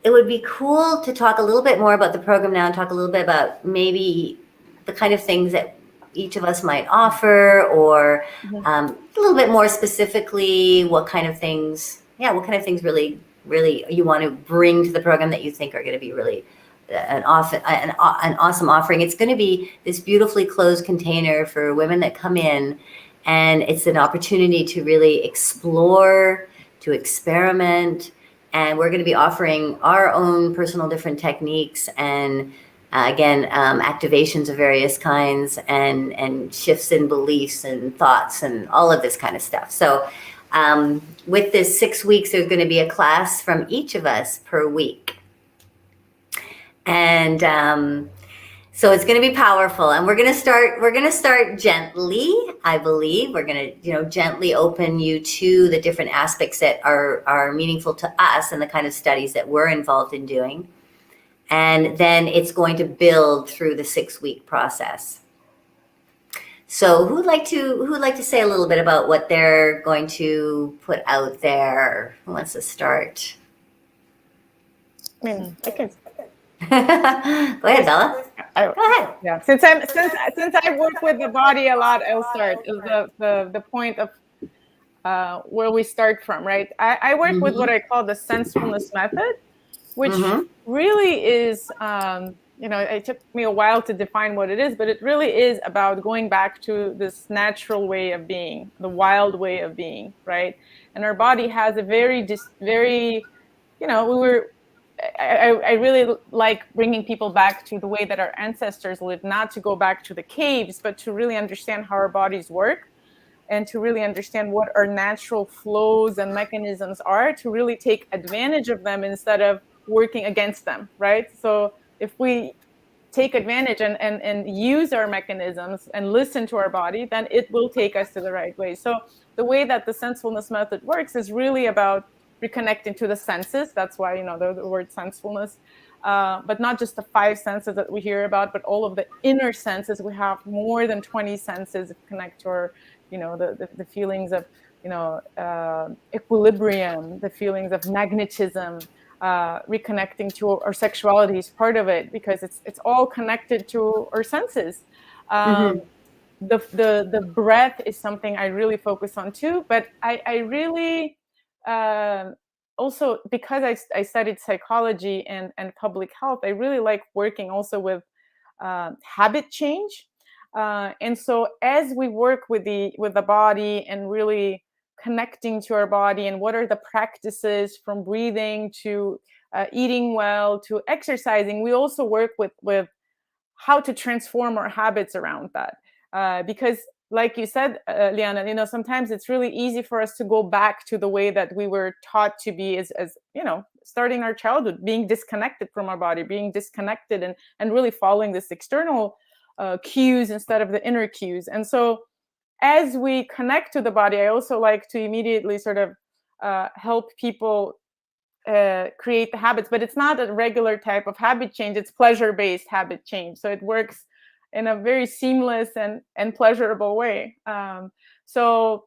it would be cool to talk a little bit more about the program now and talk a little bit about maybe the kind of things that each of us might offer, or a little bit more specifically what kind of things really you want to bring to the program that you think are going to be really an awesome offering. It's going to be this beautifully closed container for women that come in, and it's an opportunity to really explore, to experiment. And we're going to be offering our own personal different techniques and, again, activations of various kinds and shifts in beliefs and thoughts and all of this kind of stuff. So with this 6 weeks, there's going to be a class from each of us per week. And so it's going to be powerful, and we're going to start gently. I believe we're going to, gently open you to the different aspects that are meaningful to us and the kind of studies that we're involved in doing. And then it's going to build through the 6-week process. So who'd like to say a little bit about what they're going to put out there? Who wants to start? I mean, I can. Go ahead, Bella. Go ahead. Yeah. Since I work with the body a lot, I'll start. Is the point of where we start from, right? I work with what I call the Sensefulness Method, which really is, it took me a while to define what it is, but it really is about going back to this natural way of being, the wild way of being, right? And our body has a very, I really like bringing people back to the way that our ancestors lived, not to go back to the caves, but to really understand how our bodies work and to really understand what our natural flows and mechanisms are, to really take advantage of them instead of working against them, right? So if we take advantage and use our mechanisms and listen to our body, then it will take us to the right way. So the way that the Sensefulness Method works is really about reconnecting to the senses. That's why, the word sensefulness, but not just the 5 senses that we hear about, but all of the inner senses. We have more than 20 senses that connect to our, the feelings of, equilibrium, the feelings of magnetism, reconnecting to our sexuality is part of it, because it's all connected to our senses. The breath is something I really focus on too, but I really also, because I studied psychology and public health, I really like working also with habit change. And so as we work with the body and really connecting to our body, and what are the practices from breathing to eating well to exercising, we also work with how to transform our habits around that. Because like you said, Liana, you know, sometimes it's really easy for us to go back to the way that we were taught to be as you know, starting our childhood, being disconnected from our body, being disconnected and really following this external cues instead of the inner cues. And so as we connect to the body, I also like to immediately sort of help people create the habits, but it's not a regular type of habit change. It's pleasure-based habit change. So it works in a very seamless and pleasurable way. So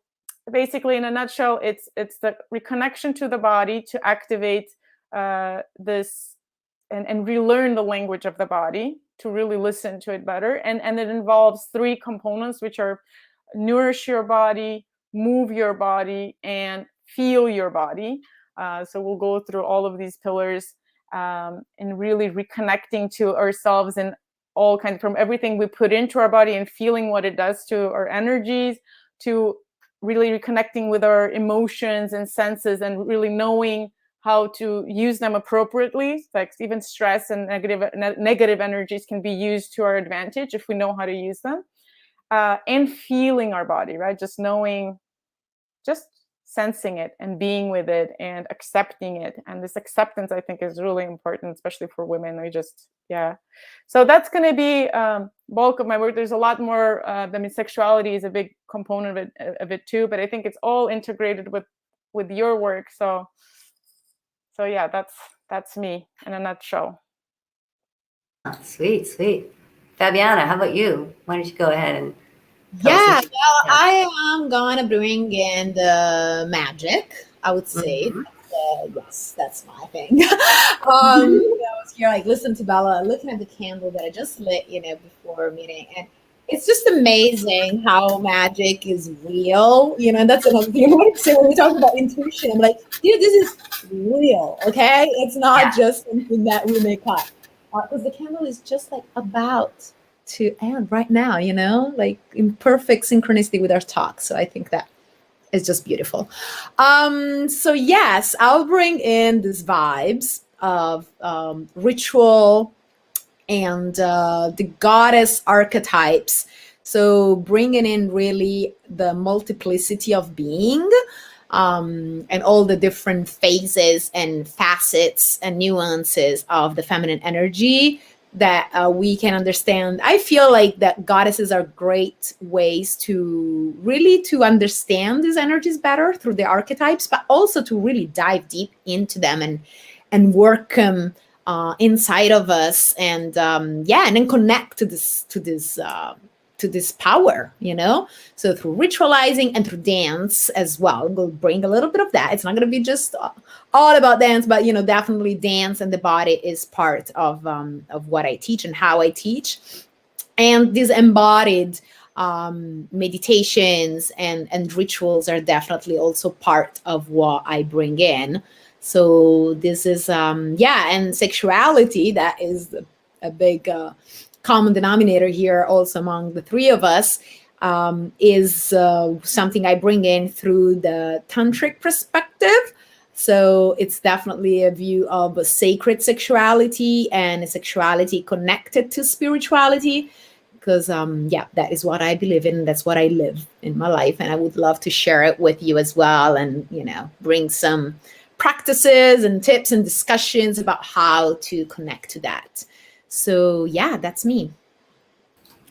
basically, in a nutshell, it's the reconnection to the body to activate this and relearn the language of the body, to really listen to it better. And it involves 3 components, which are nourish your body, move your body, and feel your body. So we'll go through all of these pillars and really reconnecting to ourselves in all kinds, from everything we put into our body and feeling what it does to our energies, to really reconnecting with our emotions and senses and really knowing how to use them appropriately. Like even stress and negative energies can be used to our advantage if we know how to use them. And feeling our body, right? Just knowing, just sensing it and being with it and accepting it. And this acceptance, I think, is really important, especially for women. So that's going to be bulk of my work. There's a lot more. I mean, sexuality is a big component of it too, but I think it's all integrated with your work. So yeah, that's me in a nutshell. Oh, sweet. Fabiana, how about you? Why don't you go ahead and well, I am gonna bring in the magic, I would say. Yes, that's my thing. I was here, like, listen to Bella, looking at the candle that I just lit, before meeting, and it's just amazing how magic is real, and that's another thing I want to say when we talk about intuition. I'm like, dude, this is real, okay? It's not just something that we make up. Because the candle is just like about to end right now, like in perfect synchronicity with our talk. So I think that is just beautiful. So yes, I'll bring in these vibes of ritual and the goddess archetypes. So bringing in really the multiplicity of being, and all the different phases and facets and nuances of the feminine energy that we can understand. I feel like that goddesses are great ways to really to understand these energies better through the archetypes, but also to really dive deep into them and work them inside of us, and and then connect to this power, so through ritualizing and through dance as well. We'll bring a little bit of that. It's not going to be just all about dance, but definitely dance and the body is part of what I teach and how I teach. And these embodied meditations and rituals are definitely also part of what I bring in. So this is and sexuality, that is a big common denominator here also among the 3 of us, is something I bring in through the tantric perspective. So it's definitely a view of a sacred sexuality and a sexuality connected to spirituality, because that is what I believe in. That's what I live in my life, and I would love to share it with you as well, and bring some practices and tips and discussions about how to connect to that. So yeah, that's me.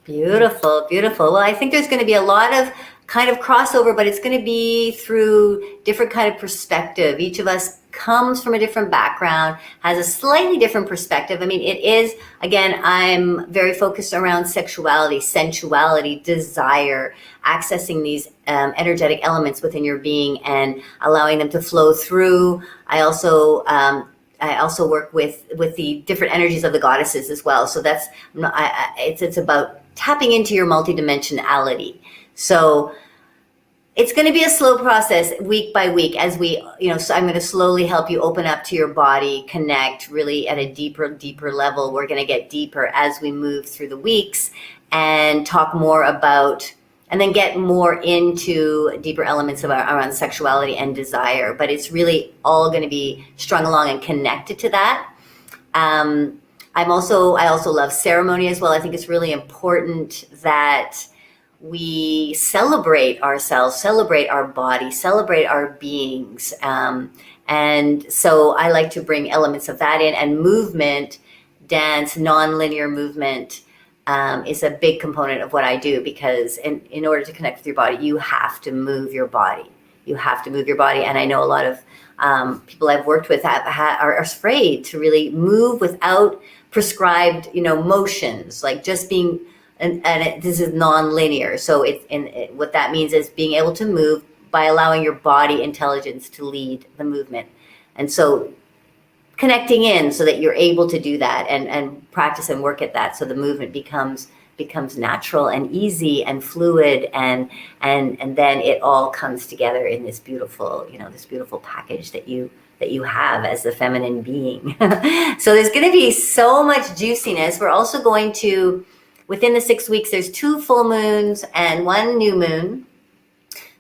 Beautiful. Well, I think there's going to be a lot of kind of crossover, but it's going to be through different kind of perspective. Each of us comes from a different background, has a slightly different perspective. I mean, it is, again, I'm very focused around sexuality, sensuality, desire, accessing these energetic elements within your being and allowing them to flow through. I also work with the different energies of the goddesses as well. So that's it's about tapping into your multidimensionality. So it's going to be a slow process, week by week, as we, so I'm going to slowly help you open up to your body, connect really at a deeper level. We're going to get deeper as we move through the weeks and talk more about, and then get more into deeper elements around sexuality and desire. But it's really all going to be strung along and connected to that. I also love ceremony as well. I think it's really important that we celebrate ourselves, celebrate our body, celebrate our beings. And so I like to bring elements of that in, and movement, dance, non-linear movement is a big component of what I do, because in order to connect with your body, you have to move your body. You have to move your body. And I know a lot of people I've worked with are afraid to really move without prescribed, motions, like just being, this is non-linear. So what that means is being able to move by allowing your body intelligence to lead the movement. And so connecting in so that you're able to do that and practice and work at that, so the movement becomes natural and easy and fluid, and then it all comes together in this beautiful, this beautiful package that you have as the feminine being. So there's going to be so much juiciness. We're also going to, within the 6 weeks, there's 2 full moons and 1 new moon.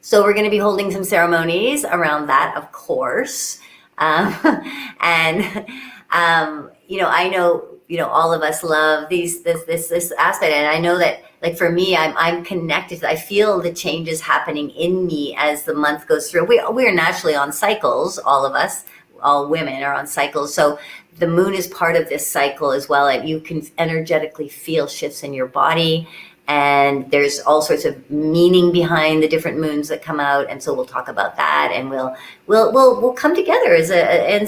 So we're going to be holding some ceremonies around that, of course. I know, all of us love this aspect. And I know that, like, for me, I'm connected. I feel the changes happening in me as the month goes through. We are naturally on cycles. All of us, all women are on cycles. So the moon is part of this cycle as well. And you can energetically feel shifts in your body. And there's all sorts of meaning behind the different moons that come out, and so we'll talk about that, and we'll come together and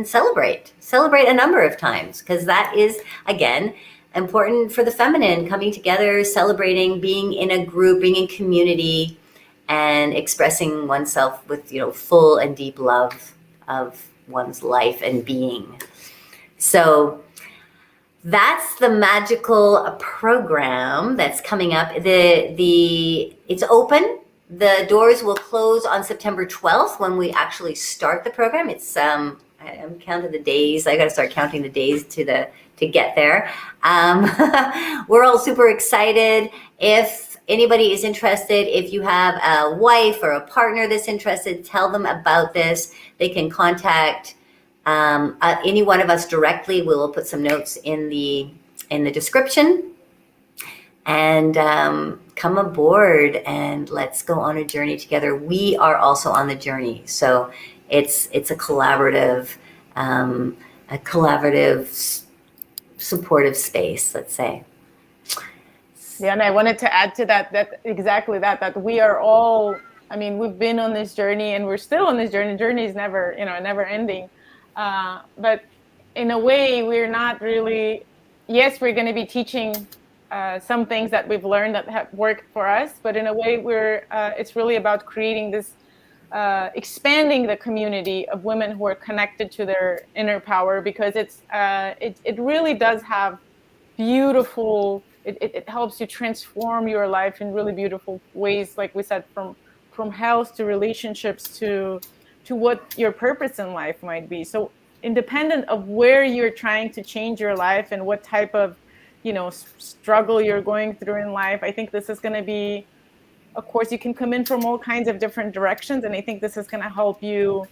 celebrate a number of times, because that is, again, important for the feminine, coming together, celebrating, being in a group, being in community, and expressing oneself with full and deep love of one's life and being. So that's the magical program that's coming up. It's open. The doors will close on September 12th when we actually start the program. It's I'm counting the days. I got to start counting the days to get there. We're all super excited. If anybody is interested, if you have a wife or a partner that's interested, tell them about this. They can contact any one of us directly. We will put some notes in the description, and come aboard and let's go on a journey together. We are also on the journey, so it's a collaborative supportive space, let's say. Yeah, and I wanted to add to that that we are all, we've been on this journey and we're still on this journey. Journey is never ending. But in a way, we're not really, yes, we're going to be teaching some things that we've learned that have worked for us, but in a way it's really about creating this, expanding the community of women who are connected to their inner power, because it really does have beautiful, it helps you transform your life in really beautiful ways, like we said, from health to relationships to what your purpose in life might be. So independent of where you're trying to change your life and what type of, struggle you're going through in life, I think this is going to be, of course, you can come in from all kinds of different directions. And I think this is going to help you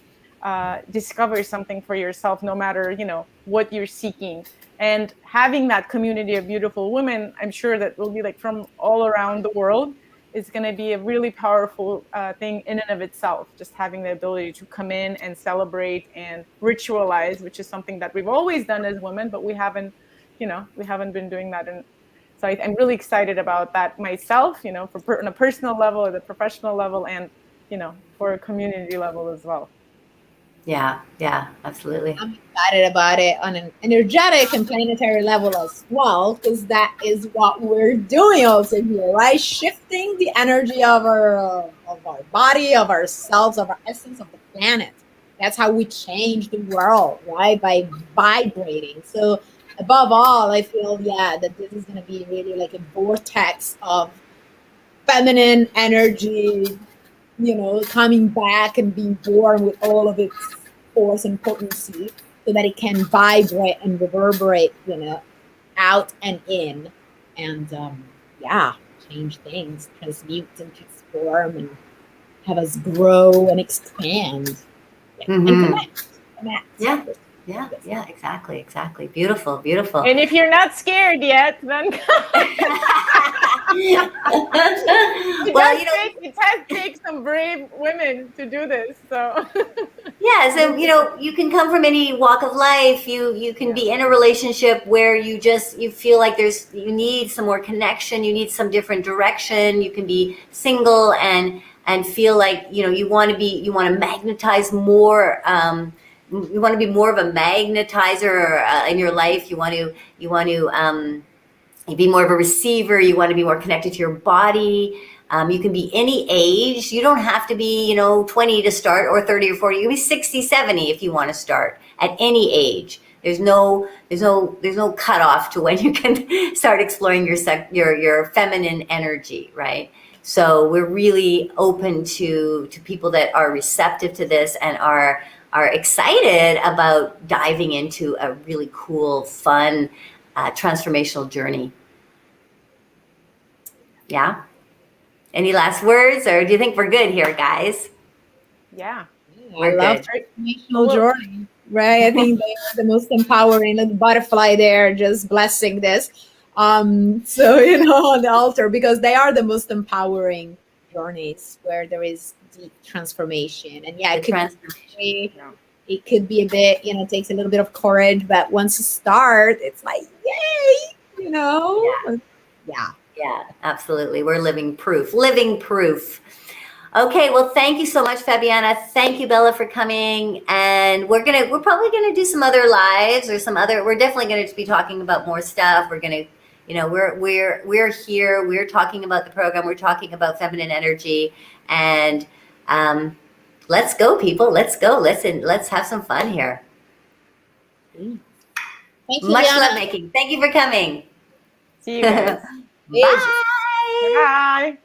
discover something for yourself, no matter, what you're seeking. And having that community of beautiful women, I'm sure that will be like from all around the world, is going to be a really powerful thing in and of itself. Just having the ability to come in and celebrate and ritualize, which is something that we've always done as women, but we haven't been doing that. And so I'm really excited about that myself, on a personal level, at a professional level, and, for a community level as well. Yeah, absolutely. I'm excited about it on an energetic and planetary level as well, because that is what we're doing also here, right? Shifting the energy of our body, of ourselves, of our essence, of the planet. That's how we change the world, right? By vibrating. So above all, I feel, that this is going to be really like a vortex of feminine energy, coming back and being born with all of its force and potency, so that it can vibrate and reverberate, out and in, and change things, transmute and transform, and have us grow and expand, and connect. Yeah, exactly. Beautiful. And if you're not scared yet, then Well, you know, it has take some brave women to do this. So yeah, so you know, you can come from any walk of life. You can be in a relationship where you feel like you need some more connection, you need some different direction. You can be single and feel like, you know, you want to magnetize more. You want to be more of a magnetizer in your life. You want to be more of a receiver. You want to be more connected to your body. You can be any age. You don't have to be, you know, 20 to start, or 30 or 40. You can be 60, 70 if you want to start at any age. There's no cutoff to when you can start exploring your feminine energy, right? So we're really open to people that are receptive to this and are excited about diving into a really cool, fun, transformational journey. Yeah. Any last words, or do you think we're good here, guys? yeah. We're I love good. transformational journey, right? I think they are the most empowering, and the butterfly there just blessing this. So on the altar, because they are the most empowering journeys where there is deep transformation. And yeah, it could be a bit, takes a little bit of courage, but once you start, it's like, yay, yeah. Yeah, absolutely. We're living proof. Okay, well, thank you so much, Fabiana. Thank you, Bella, for coming. And we're probably gonna do some other lives or we're definitely gonna be talking about more stuff. We're gonna, we're here, we're talking about the program, we're talking about feminine energy, and let's go, people. Let's go. Let's have some fun here. Thank you, Much Diana. love making. Thank you for coming. See you guys. Bye. Bye.